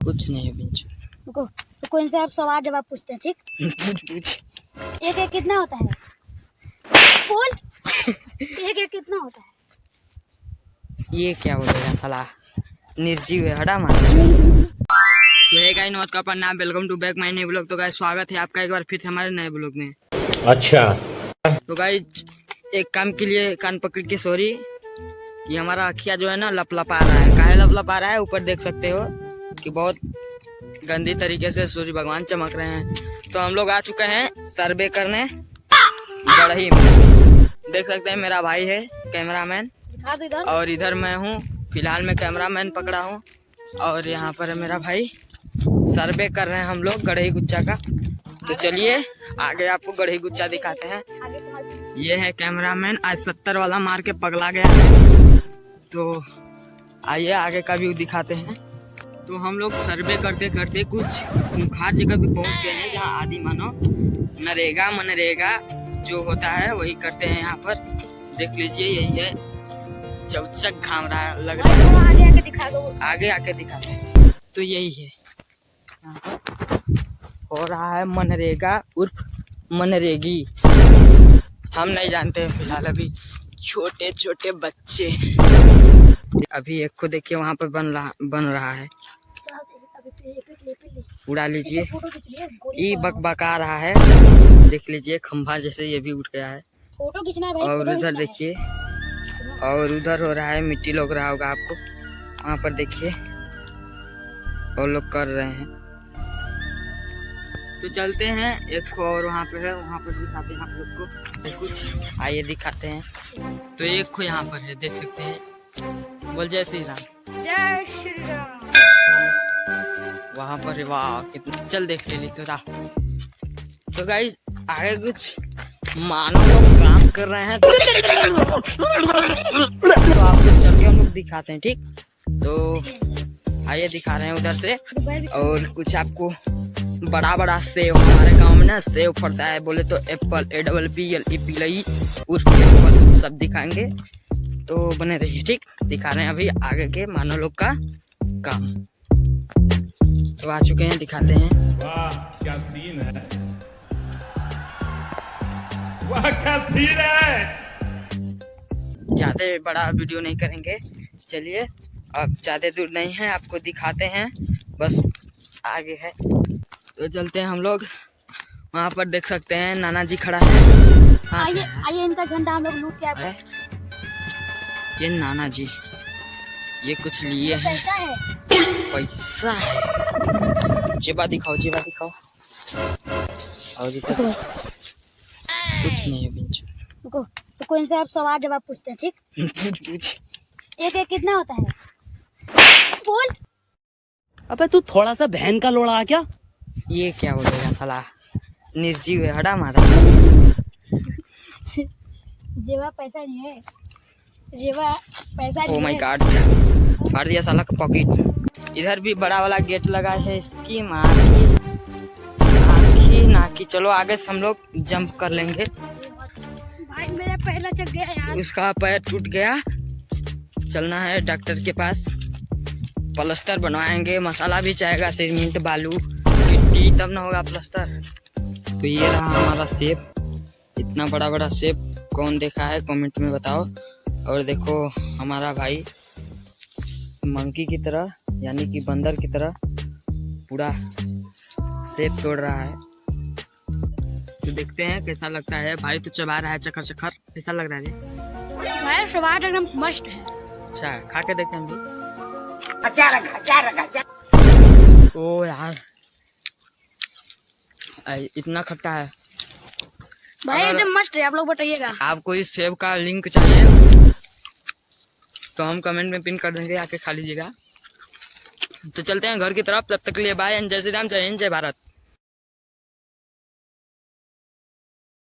कुछ नहीं है बिंच। रुको इनसे आप सवाल जवाब पूछते हैं, ठीक? पूछ। एक एक कितना होता है? बोल। एक एक कितना होता है? ये क्या बोलेगा साला, निर्जीव है, हटा मार। तो हे गाइस, नमस्कार, प्रणाम, welcome to back my new blog. तो गाइस स्वागत है आपका एक बार फिर से हमारे नए ब्लॉग में। अच्छा। तो गाइस एक काम के लिए कान पकड़ के सॉरी कि हमारा अखिया जो है ना लपलपा रहा है। काहे लपलपा रहा है? ऊपर देख सकते हो कि बहुत गंदी तरीके से सूर्य भगवान चमक रहे हैं। तो हम लोग आ चुके हैं सर्वे करने गढ़ही में। देख सकते हैं मेरा भाई है कैमरामैन, दिखा दो इधर। और इधर मैं हूँ, फिलहाल मैं कैमरामैन पकड़ा हूँ। और यहाँ पर है मेरा भाई, सर्वे कर रहे हैं हम लोग गढ़ही गुच्चा का। तो चलिए आगे आपको गढ़ही गुच्चा दिखाते हैं। आगे समझ। ये है कैमरामैन, आज 70 वाला मार के पगला गया है। तो आइए आगे का व्यू दिखाते हैं। तो हम लोग सर्वे करते करते कुछ खूंखार जगह पे पहुंच गए हैं, जहाँ आदि मानव नरेगा मनरेगा जो होता है वही करते हैं। यहाँ पर देख लीजिए, यही है, चौचक घाम रहा है, लग रहा है। आगे आके दिखा दो। आगे आके दिखाते हैं। तो यही है, यहाँ पर हो रहा है मनरेगा उर्फ मनरेगी। हम नहीं जानते हैं फिलहाल, अभी छोटे छोटे बच्चे। अभी एक को देखिए वहाँ पर बन रहा है, उड़ा लीजिए। ये बकबका रहा है, देख लीजिए, खंभा जैसे ये भी उठ गया है। फोटो खींचना है भाई। और उधर देखिए, और उधर हो रहा है, मिट्टी लग रहा होगा आपको, वहाँ पर देखिए वो लोग कर रहे हैं। तो चलते हैं, एक को और वहाँ पे है, वहाँ पर दिखाते हैं आप लोग को कुछ। आइए दिखाते हैं। तो एक को यहाँ पर है, देख सकते हैं। बोल जय श्री राम। जय श्री राम। वहाँ पर वाह कितना, चल देख ले तो रहा। तो गाइस आगे कुछ मानव लोग काम कर रहे हैं, तो आपको चल के हम लोग दिखाते हैं, ठीक? तो आइए दिखा रहे हैं उधर से। और कुछ आपको बड़ा बड़ा सेब, हमारे गांव में ना सेब फड़ता है, बोले तो एप्पल, APPLE उर्फ एप्पल, सब दिखाएंगे। तो बने रहिए, ठीक? दिखा रहे हैं अभी आगे के मानव लोग का काम। तो आ चुके हैं, दिखाते हैं। वाह क्या सीन है, वाह क्या सीन है। ज्यादा बड़ा वीडियो नहीं करेंगे, चलिए अब ज्यादा दूर नहीं है, आपको दिखाते हैं, बस आगे है। तो चलते हैं हम लोग, वहाँ पर देख सकते हैं नाना जी खड़ा है। आइए आइए, इनका झंडा हम लोग लूट के आए। ये नाना जी ये कुछ लिए हैं, पैसा है, पैसा है। जेबा दिखाओ, जेबा दिखाओ। और इधर कुछ नहीं है बिंच। रुको इनसे आप सवाल जवाब पूछते हैं, ठीक? पूछ। एक एक कितना होता है? बोल। अबे तू थोड़ा सा बहन का लोड़ा आ क्या? ये क्या बोलेगा साला, निर्जीव है, हटा मारा। जेवा पैसा नहीं है, जेवा पैसा ओ नहीं माय है। गॉड, फाड़ दिया साला का पॉकेट। इधर भी बड़ा वाला गेट लगा है, इसकी माँ की नाकी। चलो आगे से हम लोग जंप कर लेंगे। भाई मेरा पैर लचक गया यार। उसका पैर टूट गया, चलना है डॉक्टर के पास, प्लास्टर बनवाएंगे, मसाला भी चाहेगा, सीमेंट बालू गिट्टी, तब ना होगा प्लास्टर। तो ये रहा हमारा सेब, इतना बड़ा बड़ा सेब कौन देखा है कमेंट में बताओ। और देखो हमारा भाई मंकी की तरह, यानी कि बंदर की तरह पूरा सेब तोड़ रहा है। तो देखते हैं कैसा लगता है। भाई तो चबा रहा है चखर चखर, कैसा लग रहा है? भाई स्वाद एकदम मस्त है। अच्छा, खा के देखते हैं भी। अच्छा। ओ यार इतना खट्टा है भाई अगर एकदम मस्त है, आप लोग बताइएगा। आपको इस सेब का लिंक चाहिए तो हम कमेंट में पिन कर देंगे, आके खा लीजिएगा। तो चलते हैं घर की तरफ, तब तक के लिए बाय एंड जय श्री राम, जय हिंद, जय भारत।